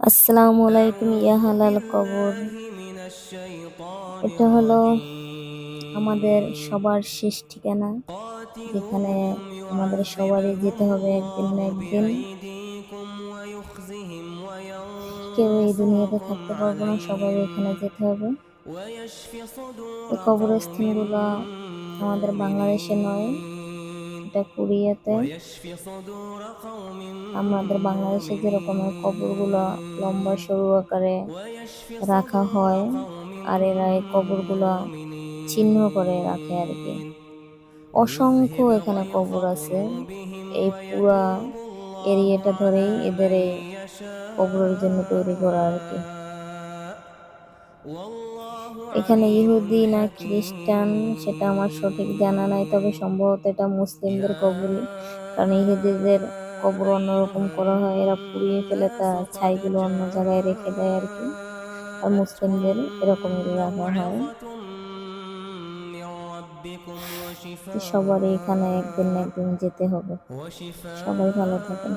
আসসালামু আলাইকুম ইয়া হালাল কবর। এটা হলো আমাদের সবার শেষ ঠিকানা, যেখানে আমাদের সবারই যেতে হবে একদিন না একদিন। কেউ এই দুনিয়াতে থাকতে পারবো না, সবাই এখানে যেতে হবে। এই কবরস্থানগুলো আমাদের বাংলাদেশে নয়, এটা কোরিয়াতে। আমাদের বাংলাদেশে যেরকমের কবরগুলো লম্বা সরু আকারে রাখা হয়, আর এরা এই কবরগুলো চিহ্ন করে রাখে আর কি। অসংখ্য এখানে কবর আছে, এই পুরা এরিয়াটা ধরেই এদের এই কবরের জন্য তৈরি করা আর কি। এখানে ইহুদি না খ্রিস্টান সেটা আমার সঠিক জানা নাই, তবে সম্ভবত এটা মুসলিমদের কবরই, কারণ ইহুদিদের কবর অন্যরকম করা হয়, এরা পুড়িয়ে ফেলে তা ছাইগুলো অন্য জায়গায় রেখে দেয় আর কি। আর মুসলিমদের এরকমই রাখা হয়। তো সবারই এখানে একদিন না একদিন যেতে হবে। সবাই ভালো থাকেন।